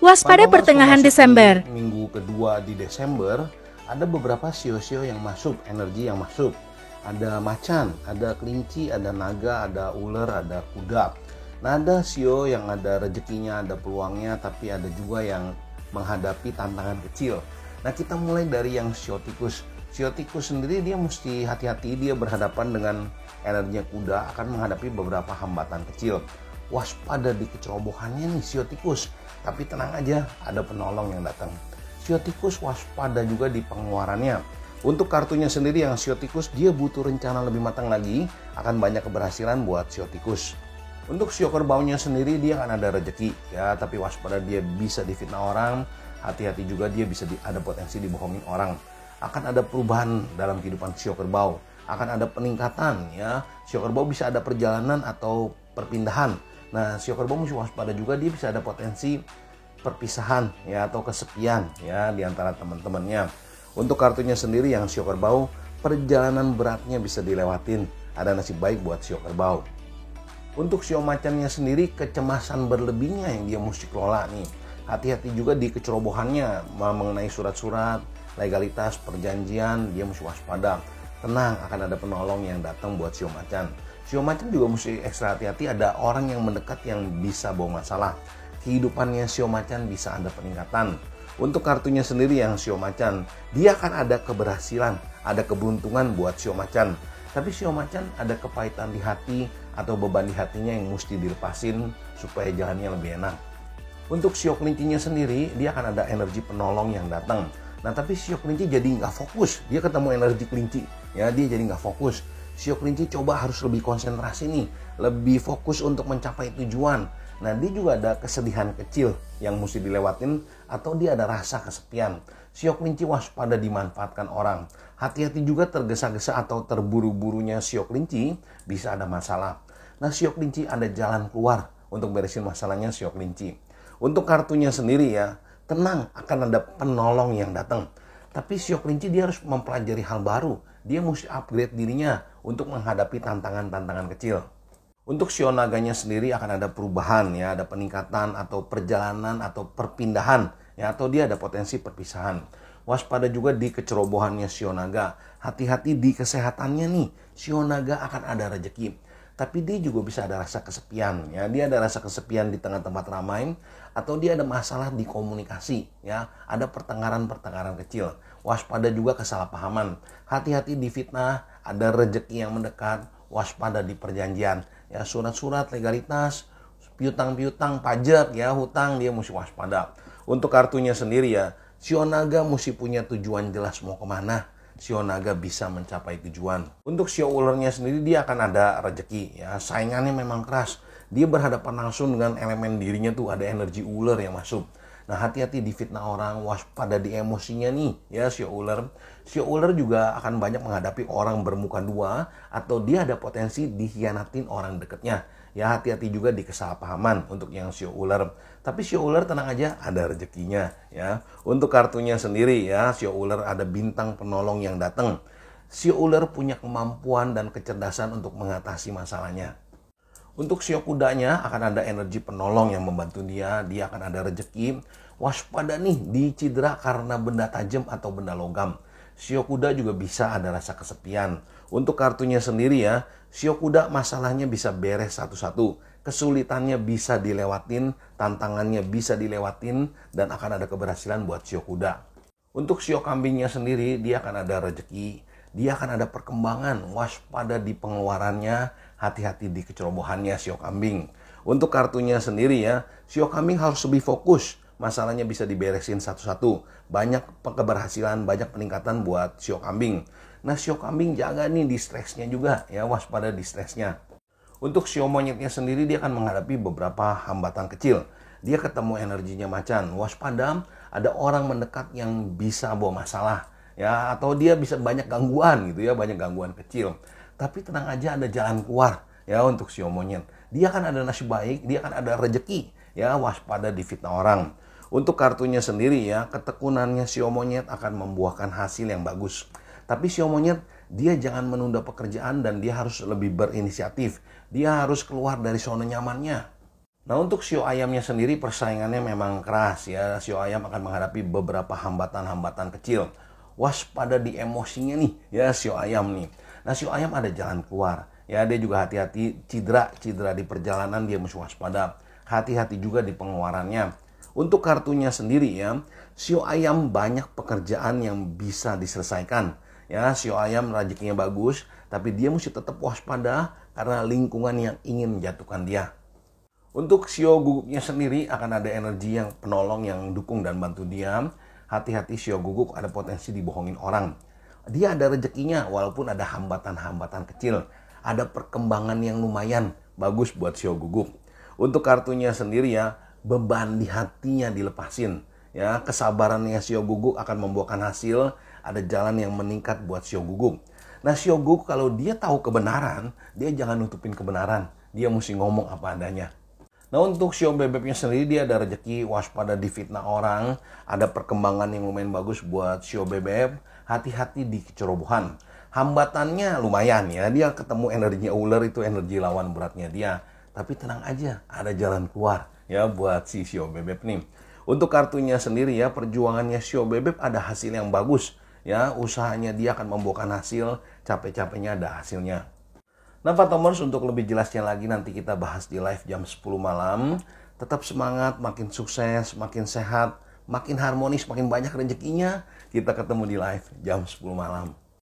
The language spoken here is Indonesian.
Waspada pertengahan Desember. Minggu kedua di Desember, ada beberapa sio-sio yang masuk, energi yang masuk. Ada macan, ada kelinci, ada naga, ada ular, ada kuda. Nah, ada sio yang ada rezekinya, ada peluangnya, tapi ada juga yang menghadapi tantangan kecil. Nah, kita mulai dari yang sio tikus. Sio tikus sendiri dia mesti hati-hati, dia berhadapan dengan energinya kuda, akan menghadapi beberapa hambatan kecil. Waspada di kecerobohannya nih sio tikus, tapi tenang aja, ada penolong yang datang. Sio tikus waspada juga di pengeluarannya. Untuk kartunya sendiri yang sio tikus, dia butuh rencana lebih matang lagi, akan banyak keberhasilan buat sio tikus. Untuk sio kerbaunya sendiri, dia akan ada rezeki ya, tapi waspada, dia bisa difitnah orang. Hati-hati juga, dia bisa ada potensi dibohongin orang. Akan ada perubahan dalam kehidupan sio kerbau, akan ada peningkatan ya. Sio kerbau bisa ada perjalanan atau perpindahan. Nah, sio kerbau mesti waspada juga, dia bisa ada potensi perpisahan ya, atau kesepian ya di antara teman-temannya. Untuk kartunya sendiri yang sio kerbau, perjalanan beratnya bisa dilewatin, ada nasib baik buat sio kerbau. Untuk sio macannya sendiri, kecemasan berlebihnya yang dia mesti kelola nih. Hati-hati juga di kecerobohannya mengenai surat-surat, legalitas, perjanjian, dia mesti waspada. Tenang, akan ada penolong yang datang buat sio macan. Sio macan juga mesti ekstra hati-hati, ada orang yang mendekat yang bisa bawa masalah. Kehidupannya sio macan bisa ada peningkatan. Untuk kartunya sendiri yang sio macan, dia akan ada keberhasilan, ada keberuntungan buat sio macan. Tapi sio macan ada kepahitan di hati atau beban di hatinya yang mesti dilepasin supaya jalannya lebih enak. Untuk sio kelincinya sendiri, dia akan ada energi penolong yang datang. Nah, tapi sio kelinci jadi nggak fokus, dia ketemu energi kelinci, ya dia jadi nggak fokus. Sio kelinci coba harus lebih konsentrasi nih, lebih fokus untuk mencapai tujuan. Nah, dia juga ada kesedihan kecil yang mesti dilewatin, atau dia ada rasa kesepian. Sio kelinci waspada dimanfaatkan orang. Hati-hati juga tergesa-gesa atau terburu-burunya sio kelinci, bisa ada masalah. Nah, sio kelinci ada jalan keluar untuk beresin masalahnya sio kelinci. Untuk kartunya sendiri ya, tenang, akan ada penolong yang datang. Tapi sio kelinci dia harus mempelajari hal baru. Dia mesti upgrade dirinya untuk menghadapi tantangan-tantangan kecil. Untuk sio naganya sendiri akan ada perubahan ya, ada peningkatan atau perjalanan atau perpindahan ya, atau dia ada potensi perpisahan. Waspada juga di kecerobohannya sio naga. Hati-hati di kesehatannya nih. Sio naga akan ada rezeki. Tapi dia juga bisa ada rasa kesepian ya, dia ada rasa kesepian di tengah tempat ramai, atau dia ada masalah di komunikasi ya, ada pertengkaran-pertengkaran kecil. Waspada juga kesalahpahaman. Hati-hati di fitnah, ada rezeki yang mendekat. Waspada di perjanjian ya, surat-surat, legalitas, piutang-piutang, pajak ya, hutang, dia mesti waspada. Untuk kartunya sendiri ya, sio naga mesti punya tujuan jelas mau kemana. Sio naga bisa mencapai tujuan. Untuk sio ularnya sendiri, dia akan ada rezeki ya, saingannya memang keras. Dia berhadapan langsung dengan elemen dirinya tuh, ada energi ular yang masuk. Nah, hati-hati di fitnah orang, waspada di emosinya nih ya sio ular. Sio ular juga akan banyak menghadapi orang bermuka dua, atau dia ada potensi dikhianatin orang dekatnya. Ya, hati-hati juga di kesalahpahaman untuk yang sio ular. Tapi sio ular tenang aja, ada rezekinya ya. Untuk kartunya sendiri ya, sio ular ada bintang penolong yang datang. Sio ular punya kemampuan dan kecerdasan untuk mengatasi masalahnya. Untuk sio kudanya akan ada energi penolong yang membantu dia akan ada rezeki. Waspada nih di cedera karena benda tajam atau benda logam. Sio kuda juga bisa ada rasa kesepian. Untuk kartunya sendiri ya, sio kuda masalahnya bisa beres satu-satu. Kesulitannya bisa dilewatin, tantangannya bisa dilewatin, dan akan ada keberhasilan buat sio kuda. Untuk sio kambingnya sendiri, dia akan ada rezeki, dia akan ada perkembangan. Waspada di pengeluarannya, hati-hati di kecerobohannya sio kambing. Untuk kartunya sendiri ya, sio kambing harus lebih fokus. Masalahnya bisa diberesin satu-satu. Banyak keberhasilan, banyak peningkatan buat sio kambing. Nah, sio kambing jaga nih di stresnya juga ya, waspada di stresnya. Untuk sio monyetnya sendiri, dia akan menghadapi beberapa hambatan kecil. Dia ketemu energinya macan. Waspada, ada orang mendekat yang bisa bawa masalah ya, atau dia bisa banyak gangguan gitu ya, banyak gangguan kecil. Tapi tenang aja, ada jalan keluar ya untuk sio monyet. Dia akan ada nasib baik, dia akan ada rezeki ya, waspada di fitnah orang. Untuk kartunya sendiri ya, ketekunannya sio monyet akan membuahkan hasil yang bagus. Tapi sio monyet, dia jangan menunda pekerjaan dan dia harus lebih berinisiatif. Dia harus keluar dari zona nyamannya. Nah, untuk sio ayamnya sendiri persaingannya memang keras ya. Sio ayam akan menghadapi beberapa hambatan-hambatan kecil. Waspada di emosinya nih ya sio ayam nih. Nah, sio ayam ada jalan keluar. Ya, dia juga hati-hati cedera di perjalanan, dia mesti waspada. Hati-hati juga di pengeluarannya. Untuk kartunya sendiri ya, sio ayam banyak pekerjaan yang bisa diselesaikan. Ya, sio ayam rezekinya bagus, tapi dia mesti tetap waspada karena lingkungan yang ingin menjatuhkan dia. Untuk sio guguknya sendiri akan ada energi yang penolong yang dukung dan bantu dia. Hati-hati sio guguk ada potensi dibohongin orang. Dia ada rezekinya walaupun ada hambatan-hambatan kecil. Ada perkembangan yang lumayan bagus buat sio guguk. Untuk kartunya sendiri ya, beban di hatinya dilepasin. Ya, kesabarannya sio guguk akan membuahkan hasil. Ada jalan yang meningkat buat sio guguk. Nah, sio guguk kalau dia tahu kebenaran, dia jangan nutupin kebenaran. Dia mesti ngomong apa adanya. Nah, untuk sio bebeknya sendiri dia ada rezeki, waspada di fitnah orang, ada perkembangan yang lumayan bagus buat sio bebek, hati-hati di kecerobohan. Hambatannya lumayan ya, dia ketemu energinya ular itu energi lawan beratnya dia. Tapi tenang aja, ada jalan keluar ya buat si sio bebek nih. Untuk kartunya sendiri ya, perjuangannya sio bebek ada hasil yang bagus ya, usahanya dia akan membuahkan hasil, capek-capeknya ada hasilnya. Nah, Fatomers, untuk lebih jelasnya lagi nanti kita bahas di live jam 10 malam. Tetap semangat, makin sukses, makin sehat, makin harmonis, makin banyak rezekinya. Kita ketemu di live jam 10 malam.